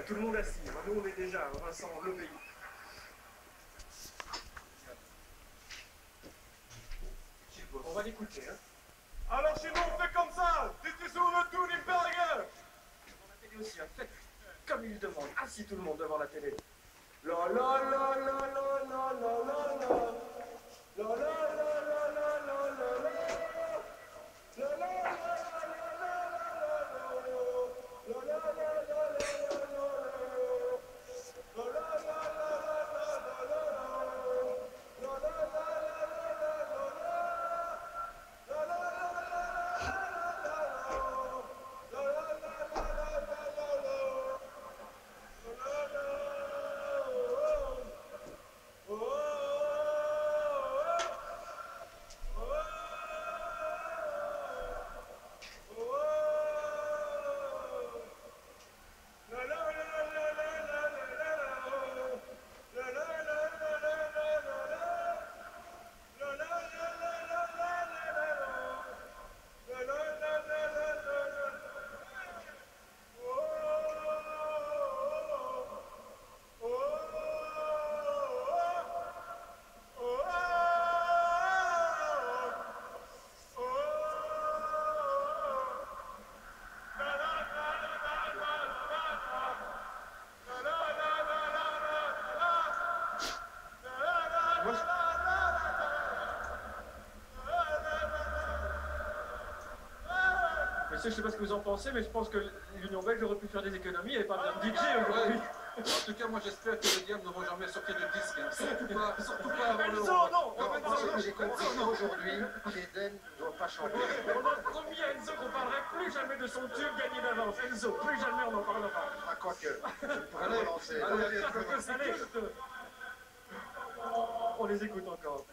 tout le monde assis. Nous, on est déjà, Vincent, l'obéit. On va l'écouter. Hein. Alors chez nous, on fait comme ça. This is Uwe Thunberger. Devant la télé aussi, hein. Faites comme il demande. Assis tout le monde devant la télé. La la la la la la la la la. La la la la la la la la. La la la la Monsieur, je sais pas ce que vous en pensez, mais je pense que l'Union belge aurait pu faire des économies. Il n'y avait pas besoin de DJ aujourd'hui. En tout cas, moi j'espère que les diables ne vont jamais sortir de disque. Hein. Surtout pas avant le Enzo, non, J'ai compris qu'aujourd'hui, l'Eden ne doit pas chanter. on a promis à Enzo qu'on parlerait plus jamais de son tube gagné d'avance. Enzo, plus jamais on n'en parlera. Ah, quoique, je pourrais relancer. Allez, on les écoute encore.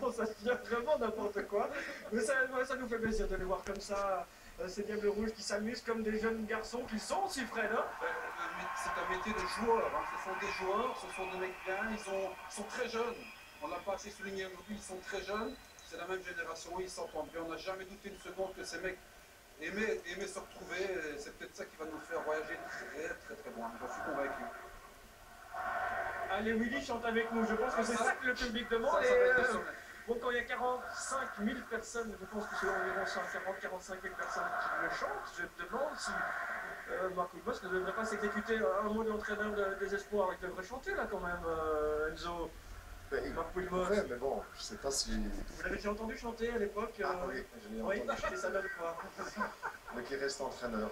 Bon, ça devient vraiment n'importe quoi. Mais ça nous fait plaisir de les voir comme ça, ces Diables Rouges qui s'amusent comme des jeunes garçons qui sont aussi Fred. Hein. C'est un métier de joueur. Hein. Ce sont des joueurs, ce sont des mecs bien. Ils sont très jeunes. On l'a pas assez souligné aujourd'hui. Ils sont très jeunes. C'est la même génération. Ils s'entendent bien. On n'a jamais douté une seconde que ces mecs aimaient se retrouver. C'est peut-être ça qui va nous faire voyager très très loin. J'en suis convaincu. Allez, Willy chante avec nous. Je pense que c'est ça que le public demande. Bon, quand il y a 45 000 personnes, je pense que c'est environ 140-45 000 personnes qui le chantent, je me demande si Marc Wilmots ne devrait pas s'exécuter un mot de l'entraîneur des espoirs. Il devrait chanter là quand même, Enzo. Marc Wilmots. Ouais, mais bon, je sais pas si... Vous l'avez déjà entendu chanter à l'époque Ah oui, je l'ai oui, entendu. et ça donne quoi? Mais qui reste entraîneur.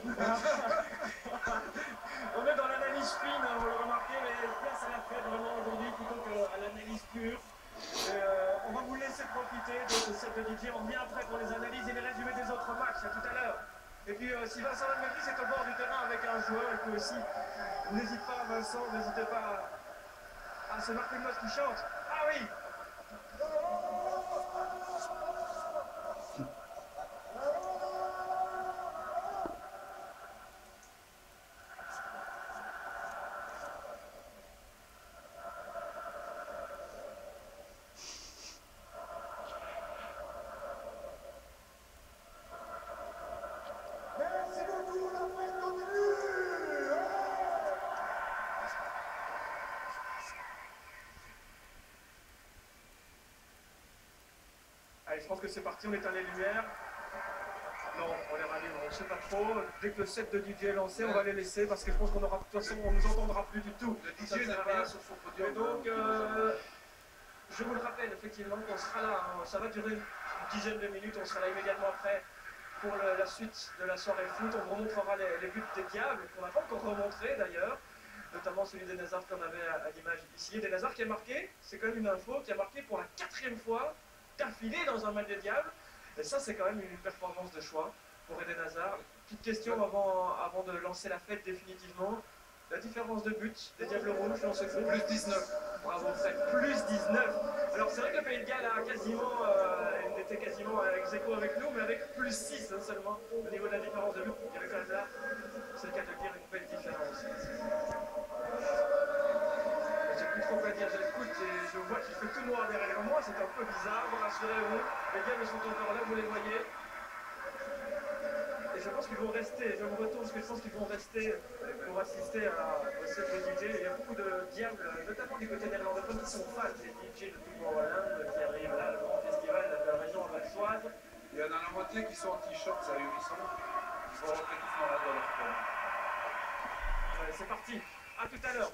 On est dans l'analyse fine, hein, vous le remarquez, mais place à la fête vraiment aujourd'hui plutôt qu'à l'analyse pure. On va vous laisser profiter de ce set de DJ. On revient après pour les analyses et les résumés des autres matchs. À tout à l'heure. Et puis si Vincent Lamegris est au bord du terrain avec un joueur, il peut aussi. N'hésite pas, Vincent, n'hésitez pas à ce Marc Wilmots qui chante. Ah oui! Allez, je pense que c'est parti, on éteint les lumières. Non, on les rallume, on ne sait pas trop. Dès que le set de DJ est lancé, on va les laisser parce que je pense qu'on aura, de toute façon, on nous entendra plus du tout. Le DJ n'est pas sur son podium. Et donc, Je vous le rappelle effectivement qu'on sera là, hein, ça va durer une dizaine de minutes, on sera là immédiatement après pour la suite de la soirée foot. On vous remontrera les buts des Diables, qu'on n'a pas encore remontré d'ailleurs, notamment celui d'Eden Hazard qu'on avait à l'image ici. Eden Hazard qui a marqué, c'est quand même une info, qui a marqué pour la 4e fois d'affilée dans un match des Diables. Et ça, c'est quand même une performance de choix pour Eden Hazard. Petite question avant de lancer la fête définitivement. La différence de but des Diables Rouges dans ce groupe. Plus 19. Bravo Fred, plus 19. Alors c'est vrai que le Pays de Galles a quasiment, était quasiment ex aequo avec nous, mais avec plus 6 hein, seulement au niveau de la différence de but. Il y avait quand même là, c'est le cas de dire, une belle différence. J'ai plus trop quoi dire, j'écoute et je vois qu'il fait tout noir derrière moi, c'est un peu bizarre, rassurez-vous. Les Diables sont encore là, vous les voyez. Et je pense qu'ils vont rester, je me retourne parce que je pense qu'ils vont rester pour assister au set de DJ. Il y a beaucoup de Diables, notamment du côté néerlandophone, qui sont fans des DJ de Tomorrowland qui arrivent là, le grand festival de la région valsoise. Il y en a la moitié qui sont en t-shirt, c'est ahurissant. Ils vont rentrer tous malades dans leur corps. C'est parti, à tout à l'heure.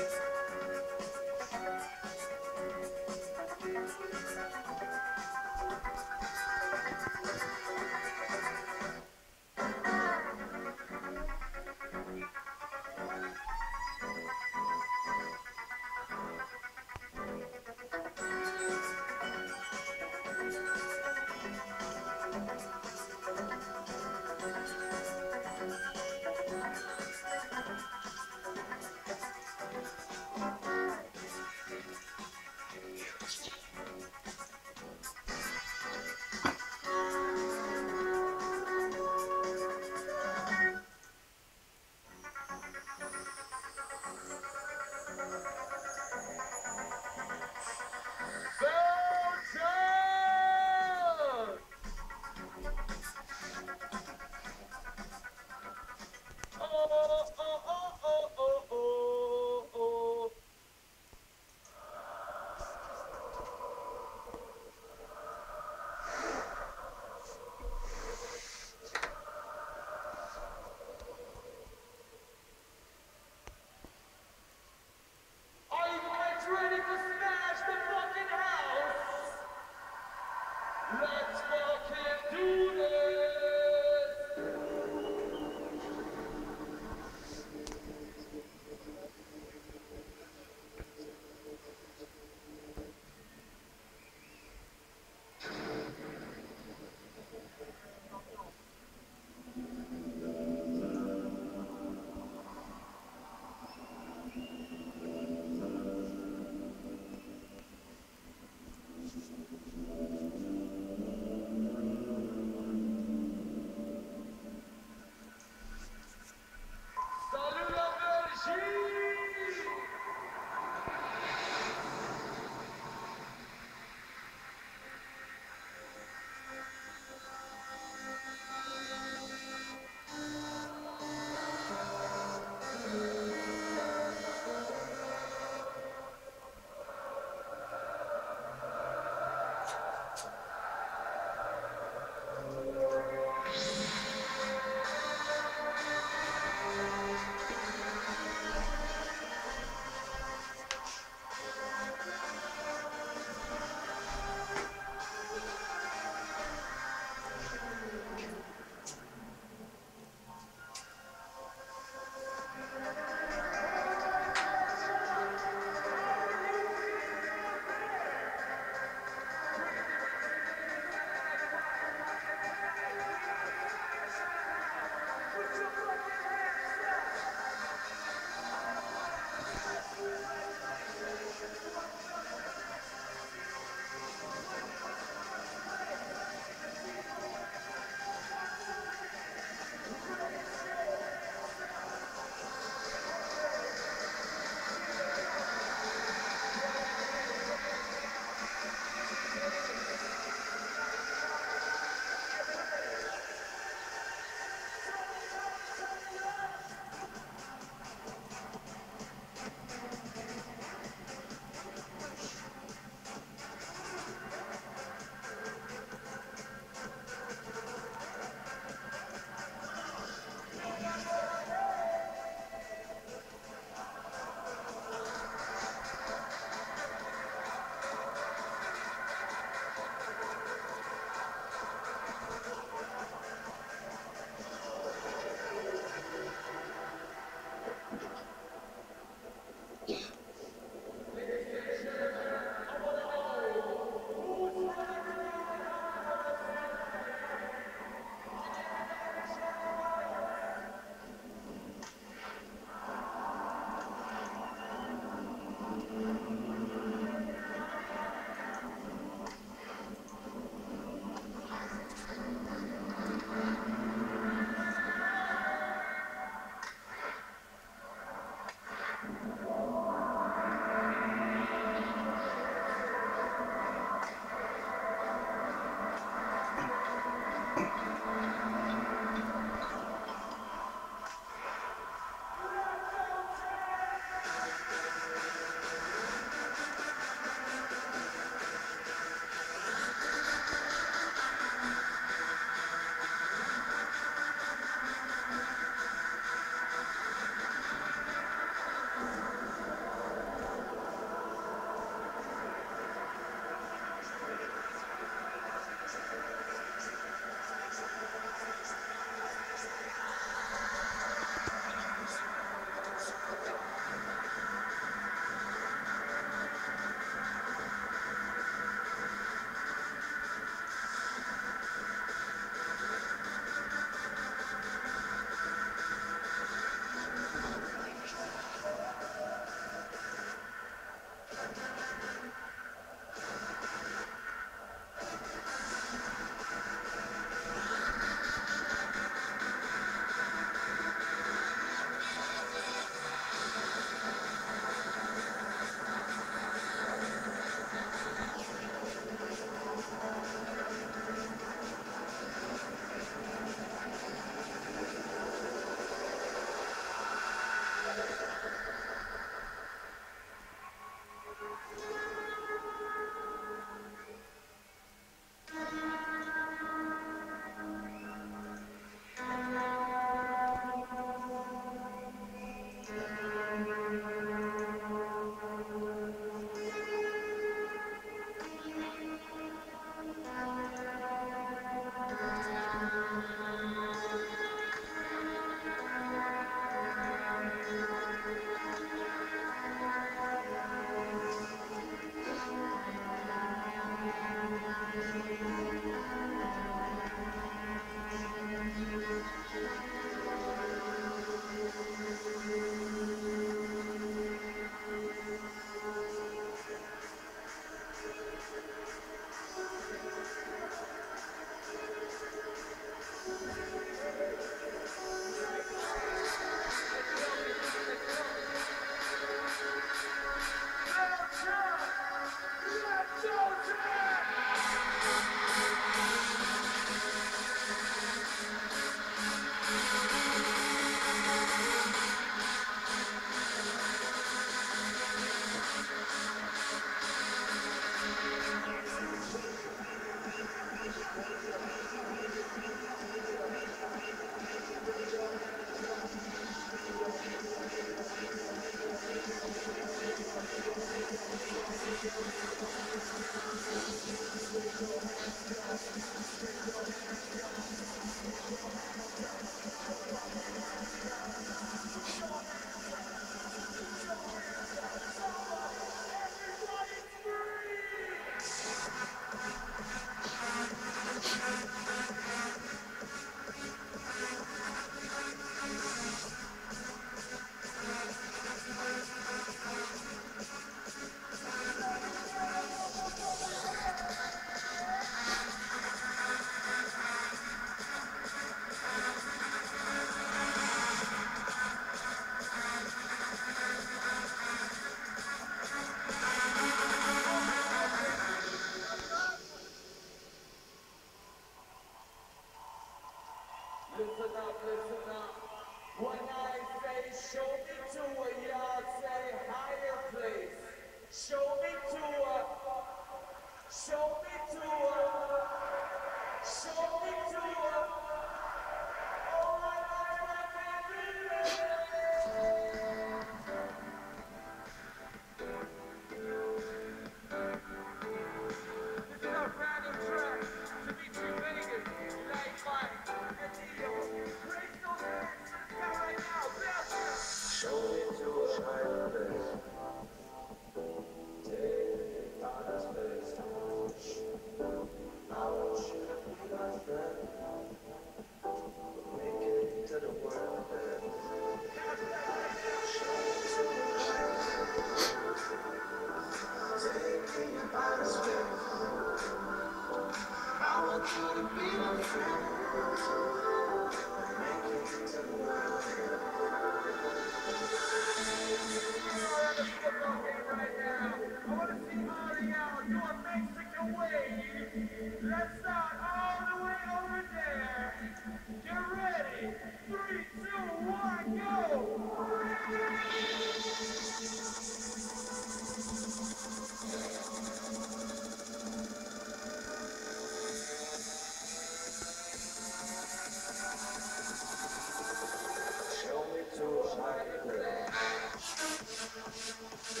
Eh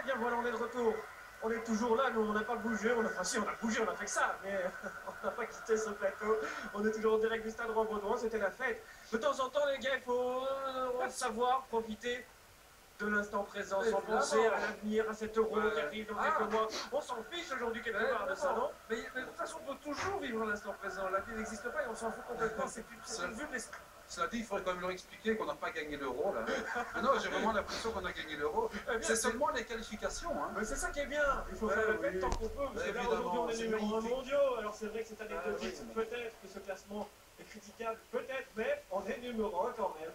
bien voilà, on est de retour. On est toujours là, nous on n'a pas bougé, enfin si on a bougé, on a fait que ça, mais on n'a pas quitté ce plateau. On est toujours en direct du stade Roi-Baudouin, c'était la fête. De temps en temps les gars, il faut savoir profiter de l'instant présent, sans penser à l'avenir, à cet euro qui arrive dans quelques mois. On s'en fiche aujourd'hui quelque part de ça, non? Mais de toute façon, on peut toujours vivre l'instant présent. La vie n'existe pas et on s'en fout complètement. C'est une vue de l'esprit. Cela dit, il faudrait quand même leur expliquer qu'on n'a pas gagné l'euro, là. Mais non, j'ai vraiment l'impression qu'on a gagné l'euro. C'est seulement les qualifications, hein. Mais c'est ça qui est bien. Il faut faire la fête tant qu'on peut. Parce que là, aujourd'hui, on est numéro 1 mondiaux. Alors c'est vrai que c'est anecdotique, peut-être que ce classement est critiquable, peut-être, mais on est numéro 1 quand même.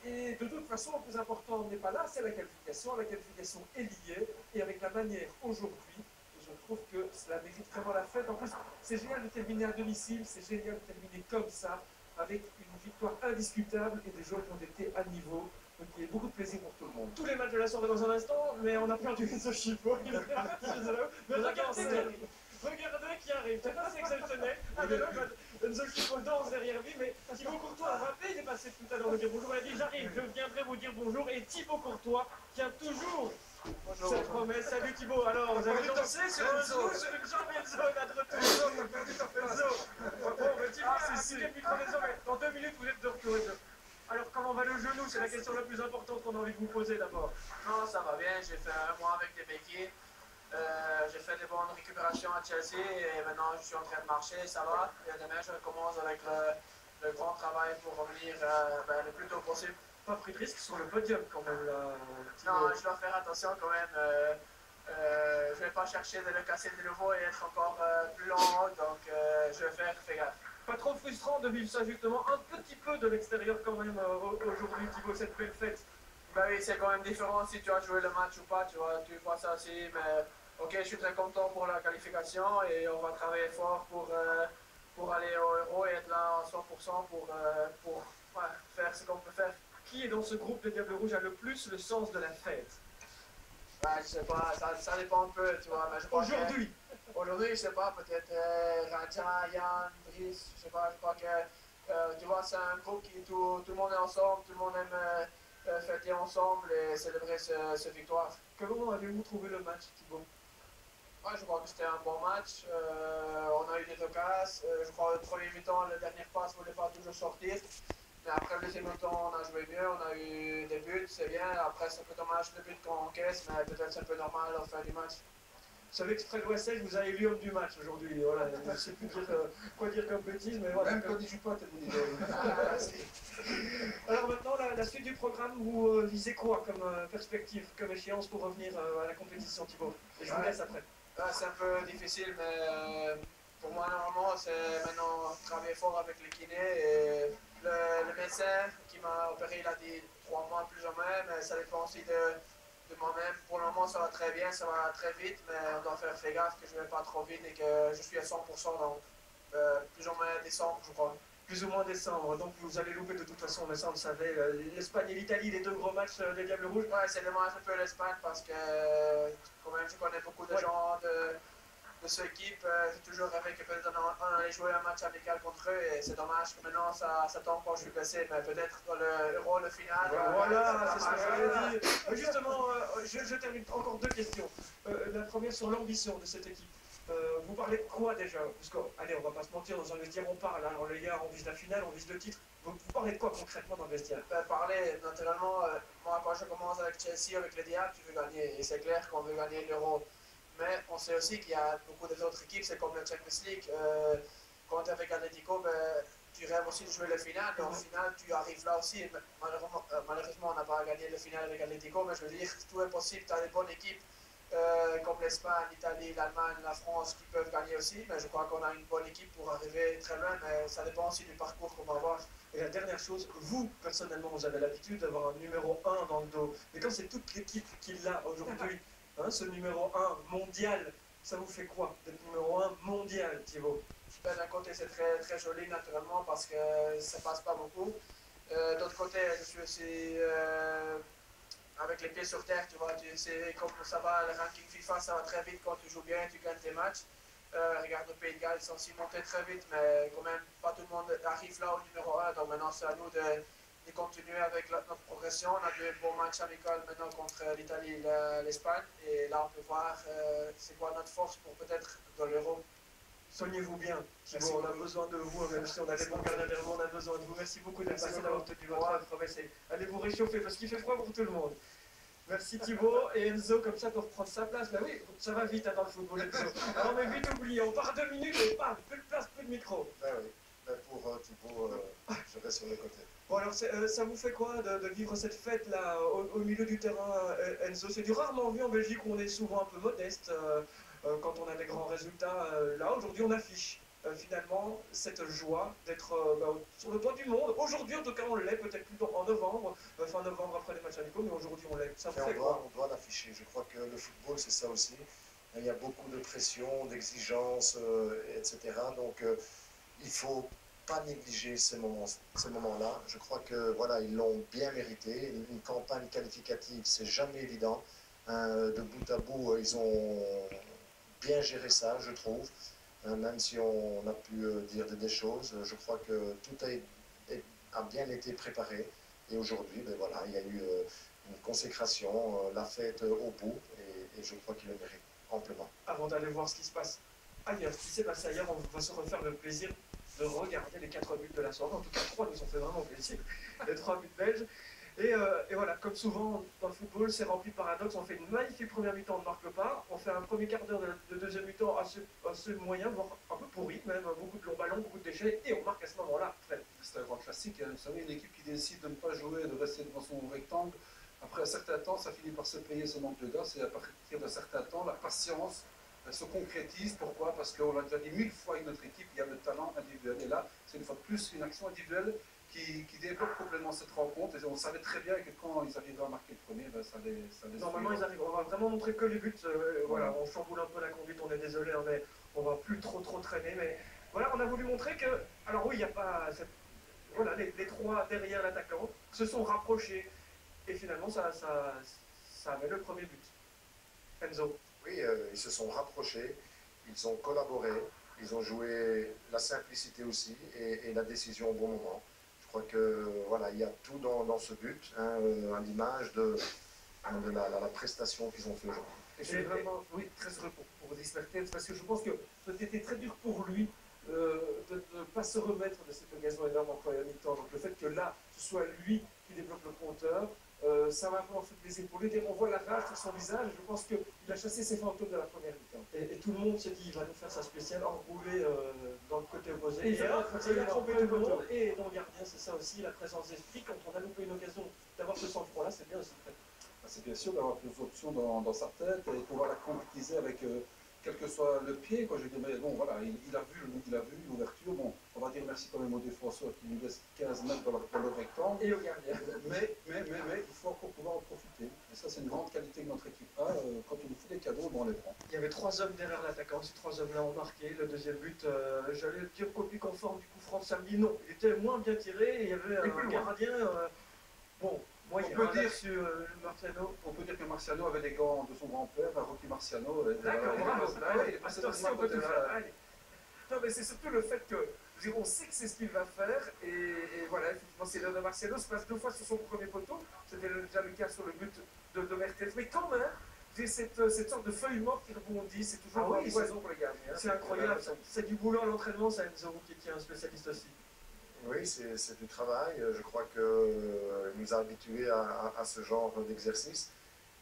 Et de toute façon, le plus important n'est pas là, c'est la qualification. La qualification est liée. Et avec la manière aujourd'hui, je trouve que cela mérite vraiment la fête. En plus, c'est génial de terminer à domicile. C'est génial de terminer comme ça, avec une victoire indiscutable et des joueurs qui ont été à niveau. Donc il y a beaucoup de plaisir pour tout le monde. Tous les matchs de la soirée dans un instant, mais on a perdu ce chiffre. Mais regardez qui arrive. C'est exceptionnel. Enzo Chico danse derrière lui, mais Thibaut Courtois a rappelé, il est passé tout à l'heure de dire bonjour, il a dit j'arrive, je viendrai vous dire bonjour, et Thibaut Courtois tient toujours cette promesse. Salut Thibaut, alors vous avez dansé sur Enzo, sur une jambe Enzo, là de retour. Enzo, bon, mais Thibaut, c'est le micro d'Enzo, mais dans 2 minutes vous êtes de retour Enzo. Alors comment va le genou? C'est la question la plus importante qu'on a envie de vous poser d'abord. Non, ça va bien, j'ai fait un mois avec des béquilles. J'ai fait des bonnes récupérations à Chelsea et maintenant je suis en train de marcher, ça va. Et demain je recommence avec le grand travail pour revenir le plus tôt possible. Pas pris de risque sur le podium quand même là. Non, je dois faire attention quand même. Je ne vais pas chercher de le casser de nouveau et être encore plus long en haut, donc je vais faire gaffe. Pas trop frustrant de vivre ça justement un petit peu de l'extérieur quand même aujourd'hui Thibaut, cette belle fête. Bah oui, c'est quand même différent si tu as joué le match ou pas, tu vois ça aussi, mais ok, je suis très content pour la qualification et on va travailler fort pour aller au Euro et être là à 100% pour faire ce qu'on peut faire. Qui est dans ce groupe de Diables Rouges a le plus le sens de la fête? Bah, je sais pas, ça dépend un peu, tu vois, mais je crois Aujourd'hui? Aujourd'hui, je sais pas, peut-être Raja, Yann, Brice, je sais pas, je crois que, tu vois, c'est un groupe qui tout le monde est ensemble, tout le monde aime fêter ensemble et célébrer ce victoire. Comment avez-vous trouvé le match, Thibaut? Ouais, je crois que c'était un bon match. On a eu des occasions. Je crois que le premier mi-temps, la dernière passe ne voulait pas toujours sortir. Mais après le deuxième mi-temps, on a joué mieux, on a eu des buts, c'est bien. Après, c'est un peu dommage le but qu'on encaisse, mais peut-être c'est un peu normal en fin du match. Vous savez que Fred Wessel vous a élu homme du match aujourd'hui. Voilà, je ne sais plus quoi dire comme bêtise, mais voilà. Même quand il joue pas, t'es mon idole. Alors maintenant, la suite du programme, vous visez quoi comme perspective, comme échéance pour revenir à la compétition, Thibaut? Et je vous laisse après. C'est un peu difficile, mais pour moi, normalement, c'est maintenant travailler fort avec les kinés. Et le médecin qui m'a opéré, il a dit 3 mois plus ou moins, mais ça dépend aussi de moi-même. Pour le moment, ça va très bien, ça va très vite, mais on doit faire gaffe que je ne vais pas trop vite et que je suis à 100%, donc plus ou moins décembre, je crois. Plus ou moins décembre, donc vous allez louper de toute façon, mais ça on le savait, l'Espagne et l'Italie, les 2 gros matchs des Diables Rouges. Ouais, c'est dommage un peu l'Espagne parce que quand même je connais beaucoup de gens de cette équipe. J'ai toujours rêvé que peut-être on allait jouer un match amical contre eux et c'est dommage que maintenant ça tombe quand je suis blessé, mais peut-être dans l'Euro, le final. Voilà, c'est ce que j'allais dire. Justement, je termine encore 2 questions. La première sur l'ambition de cette équipe. Vous parlez de quoi déjà? Parce que, allez, on va pas se mentir, dans un vestiaire on parle, alors les gars, on vise la finale, on vise le titre. Vous parlez de quoi concrètement dans le vestiaire? Parler, naturellement, moi quand je commence avec Chelsea, avec les Diables, tu veux gagner, et c'est clair qu'on veut gagner l'Euro. Mais on sait aussi qu'il y a beaucoup d'autres équipes, c'est comme la Champions League. Quand tu es avec Atletico, tu rêves aussi de jouer le final, mais au final, tu arrives là aussi. Malheureusement, on n'a pas gagné le final avec Atletico, mais je veux dire, tout est possible, tu as des bonnes équipes. Comme l'Espagne, l'Italie, l'Allemagne, la France qui peuvent gagner aussi, mais je crois qu'on a une bonne équipe pour arriver très loin, mais ça dépend aussi du parcours qu'on va avoir. Et la dernière chose, vous, personnellement, vous avez l'habitude d'avoir un numéro 1 dans le dos, mais quand c'est toute l'équipe qui l'a aujourd'hui, hein, ce numéro 1 mondial, ça vous fait quoi d'être numéro 1 mondial, Thibaut? D'un côté, c'est très, très joli, naturellement, parce que ça passe pas beaucoup. D'autre côté, je suis aussi avec les pieds sur terre, tu vois, tu sais comme ça va, le ranking FIFA, ça va très vite quand tu joues bien, tu gagnes tes matchs. Regarde le Pays de Galles, ils sont aussi montés très vite, mais quand même, pas tout le monde arrive là au numéro 1, donc maintenant c'est à nous de continuer avec notre progression. On a 2 bons matchs amicaux maintenant contre l'Italie et l'Espagne, et là on peut voir c'est quoi notre force pour peut-être dans l'Euro. Soignez-vous bien, Thibaut, on a besoin de vous, même si on a des bons gardiens derrière, on a besoin de vous. Merci beaucoup d'être passé, d'avoir obtenu votre promesse. Allez vous réchauffer parce qu'il fait froid pour tout le monde. Merci Thibaut et Enzo, comme ça pour prendre sa place. Bah oui, ça va vite hein, dans le football, Enzo. Alors mais vite oublié, on part 2 minutes et bam, plus de place, plus de micro. Ben oui, ben pour Thibaut, je reste sur le côté. Bon alors ça vous fait quoi de vivre cette fête là au milieu du terrain, Enzo? C'est du rarement vu en Belgique où on est souvent un peu modeste. Quand on a des grands résultats, là aujourd'hui on affiche finalement cette joie d'être sur le toit du monde. Aujourd'hui en tout cas on l'est, peut-être plutôt en novembre, fin novembre après les matchs amicaux, mais aujourd'hui on l'est. Ça vous fait quoi? On doit l'afficher. Je crois que le football c'est ça aussi. Il y a beaucoup de pression, d'exigences, etc. Donc il ne faut pas négliger ces moments-là. Je crois que voilà, ils l'ont bien mérité. Une campagne qualificative, c'est jamais évident. De bout à bout, ils ont bien géré ça, je trouve. hein, même si on a pu dire des choses, je crois que tout a bien été préparé. Et aujourd'hui, ben voilà, il y a eu une consécration, la fête au bout, et je crois qu'il le mérite amplement. Avant d'aller voir ce qui se passe ailleurs, ce qui s'est passé ailleurs, on va se refaire le plaisir de regarder les 4 buts de la soirée. En tout cas, 3 nous ont fait vraiment plaisir, les 3 buts belges. Et voilà, comme souvent dans le football, c'est rempli de paradoxes. On fait une magnifique première mi-temps, on ne marque pas. On fait un premier quart d'heure de deuxième mi-temps assez moyen, voire un peu pourri, même beaucoup de longs ballons, beaucoup de déchets, et on marque à ce moment-là. C'est un grand classique. Hein. Vous savez, une équipe qui décide de ne pas jouer, de rester devant son rectangle, après un certain temps, ça finit par se payer ce manque de gars. C'est à partir d'un certain temps, la patience se concrétise. Pourquoi? Parce qu'on l'a déjà dit 1000 fois avec notre équipe, il y a le talent individuel. Et là, c'est une fois de plus une action individuelle qui développe complètement cette rencontre. Et on savait très bien que quand ils arriveraient à marquer le premier, ben, ça les Normalement, ils arrivent. On va vraiment montrer que les buts. Voilà, on chamboule un peu la conduite, on est désolé, hein, mais on va plus trop traîner. Mais voilà, on a voulu montrer que. Alors oui, il n'y a pas. Voilà, les 3 derrière l'attaquant se sont rapprochés. Et finalement, ça avait le premier but. Enzo. Oui, ils se sont rapprochés, ils ont collaboré, ils ont joué la simplicité aussi et la décision au bon moment. Je crois que voilà, il y a tout dans ce but, hein, à l'image de la prestation qu'ils ont fait aujourd'hui. Et je suis vraiment très heureux pour Mertens, parce que je pense que c'était très dur pour lui de ne pas se remettre de cette occasion énorme en première mi-temps. Donc le fait que là, ce soit lui qui développe le compteur, ça m'a vraiment fait plaisir pour lui. On voit la rage sur son visage, je pense qu'il a chassé ses fantômes de la première mi-temps. Et tout le monde s'est dit, il va nous faire sa spéciale, enroulé dans le côté opposé. Et il a trompé tout le monde. Et dans le gardien, c'est ça aussi, la présence d'esprit. Quand on a loupé une occasion d'avoir ce sang-froid-là, c'est bien aussi. C'est bien sûr d'avoir plusieurs options dans sa tête et pouvoir la concrétiser avec quel que soit le pied. Quoi. Je dis, mais bon, voilà, il a vu l'ouverture. Bon, on va dire merci quand même aux défenseurs qui nous laissent 15 mètres dans le rectangle. Et au gardien. Mais il faut encore pouvoir en profiter. Et ça, c'est une grande qualité que notre équipe a. Quand on nous fait des cadeaux, on les prend. Il y avait 3 hommes derrière l'attaquant. Ces 3 hommes-là ont marqué. Le deuxième but, j'allais dire copie conforme du coup franc de samedi. Non, il était moins bien tiré. Et il y avait un gardien. Bon. On peut dire que Marciano avait les gants de son grand-père, Rocky Marciano. D'accord, bravo. Attention, on peut tout faire. Non, mais c'est surtout le fait que, on sait que c'est ce qu'il va faire, et voilà, effectivement, c'est l'heure de Marciano, se passe 2 fois sur son premier poteau, c'était déjà le cas sur le but de Mertens, mais quand même, j'ai cette sorte de feuille morte qui rebondit, c'est toujours un poison pour les gardiens. C'est incroyable, c'est du boulot à l'entraînement, ça, Enzo, qui est un spécialiste aussi. Oui, c'est du travail. Je crois qu'il nous a habitués à ce genre d'exercice,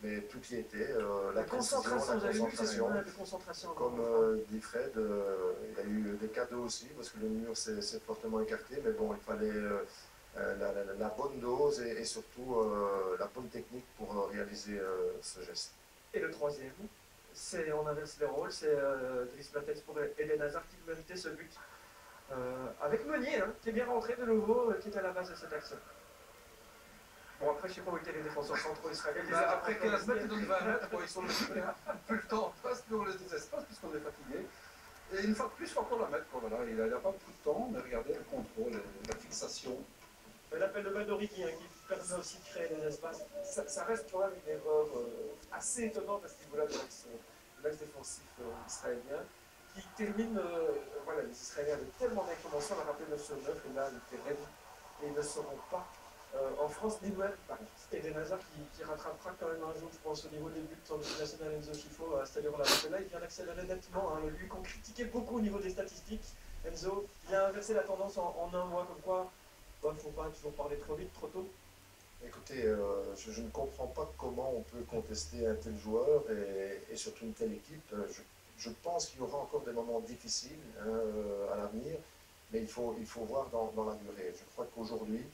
mais tout y était. La concentration, la concentration. Comme dit Fred, il y a eu des cadeaux aussi, parce que le mur s'est fortement écarté, mais bon, il fallait la bonne dose et surtout la bonne technique pour réaliser ce geste. Et le troisième, on inverse les rôles, c'est Dries Mertens pour Eden Hazard qui méritait ce but. Avec Meunier, hein, qui est bien rentré de nouveau, qui est à la base de cette action. Bon, après, je ne sais pas où étaient les défenseurs centraux israéliens. Après 15 mètres, ils donnent 20 mètres, ils sont plus le temps passe, plus on laisse des espaces, puisqu'on est fatigué. Et une fois de plus, il faut encore la mettre. Voilà. Il n'a pas beaucoup de temps, mais regardez le contrôle, la fixation. L'appel de Badoriki, hein, qui permet aussi de créer des espaces. Ça reste quand même une erreur assez étonnante à ce niveau-là de l'axe défensif israélien, qui termine, voilà, les Israéliens avaient tellement bien commencé, on a rappelé 9 sur 9, et là, ils étaient ravis, et ils ne seront pas en France ni même Paris. Eden Hazard qui rattrapera quand même un jour, je pense, au niveau des buts en équipe nationale Enzo Schifo, c'est-à-dire là, il vient d'accélérer nettement, hein, lui qu'on critiquait beaucoup au niveau des statistiques. Enzo, il a inversé la tendance en un mois, comme quoi, il ne faut pas toujours parler trop vite, trop tôt. Écoutez, je ne comprends pas comment on peut contester un tel joueur et surtout une telle équipe. Je pense qu'il y aura encore des moments difficiles à l'avenir, mais il faut voir dans la durée. Je crois qu'aujourd'hui,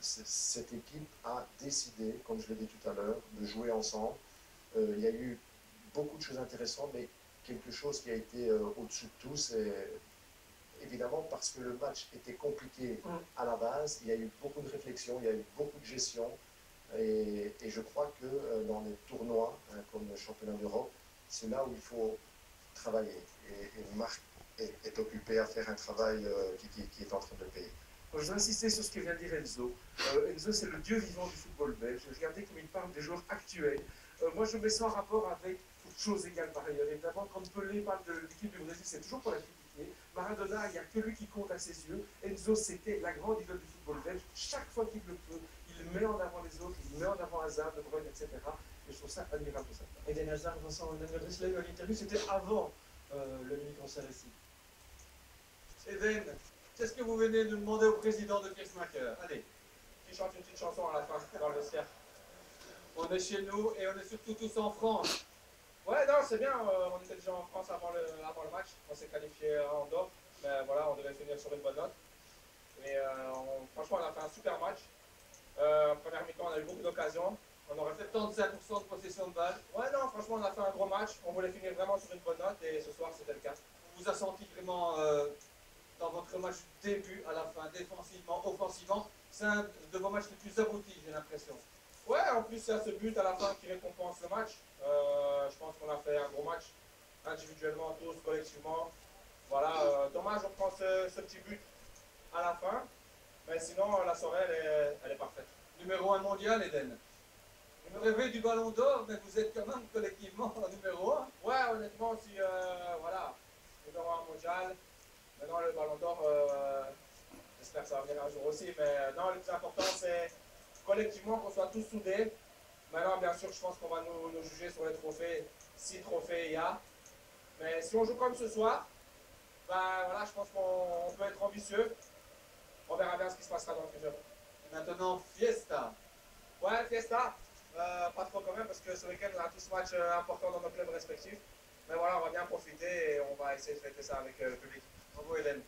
cette équipe a décidé, comme je l'ai dit tout à l'heure, de jouer ensemble. Il y a eu beaucoup de choses intéressantes, mais quelque chose qui a été au-dessus de tout, c'est évidemment parce que le match était compliqué à la base. Il y a eu beaucoup de réflexion, il y a eu beaucoup de gestion, et je crois que dans les tournois, comme le championnat d'Europe, c'est là où il faut travailler. Et Marc est occupé à faire un travail qui est en train de payer. Moi, je veux insister sur ce que vient de dire Enzo. Enzo, c'est le dieu vivant du football belge. Regardez comme il parle des joueurs actuels. Moi, je mets ça en rapport avec toutes choses égales par ailleurs. Évidemment, quand Pelé parle de l'équipe du Brésil, c'est toujours pour la critiquer. Maradona, il n'y a que lui qui compte à ses yeux. Enzo, c'était la grande idole du football belge. Chaque fois qu'il le peut, il met en avant les autres, il met en avant Hazard, De Bruyne, etc. Et je trouve ça admirable de sa part. Eden Hazard, Vincent Daniel à l'interview, c'était avant le mini-concert ici. Eden, qu'est-ce que vous venez de demander au président de Kirsmacher? Allez. Qui chante une petite chanson à la fin dans le vestiaire. On est chez nous et on est surtout tous en France. Ouais, non, c'est bien. On était déjà en France avant le match. On s'est qualifié en Andorre. Mais voilà, on devait finir sur une bonne note. Mais franchement, on a fait un super match. Première mi-temps, on a eu beaucoup d'occasions. On aurait fait 75% de possession de balle. Ouais, non, franchement, on a fait un gros match. On voulait finir vraiment sur une bonne note et ce soir, c'était le cas. On vous a senti vraiment dans votre match du début à la fin, défensivement, offensivement. C'est un de vos matchs les plus aboutis, j'ai l'impression. Ouais, en plus, il y a ce but à la fin qui récompense le match. Je pense qu'on a fait un gros match, individuellement, tous, collectivement. Voilà, dommage, on prend ce petit but à la fin. Mais sinon, la soirée, elle est parfaite. Numéro 1 mondial, Eden. Vous rêvez du ballon d'or, mais vous êtes quand même collectivement numéro 1. Ouais, honnêtement, si, voilà, numéro 1 mondial. Maintenant, le ballon d'or, j'espère que ça va venir un jour aussi. Mais non, le plus important, c'est collectivement qu'on soit tous soudés. Maintenant, bien sûr, je pense qu'on va nous juger sur les trophées, si trophées il y a. Mais si on joue comme ce soir, ben voilà, je pense qu'on peut être ambitieux. On verra bien ce qui se passera dans le futur. Maintenant, fiesta. Ouais, fiesta. Pas trop quand même, parce que ce week-end, on a tous matchs importants dans nos clubs respectifs. Mais voilà, on va bien profiter et on va essayer de fêter ça avec le public. Bravo, Hélène.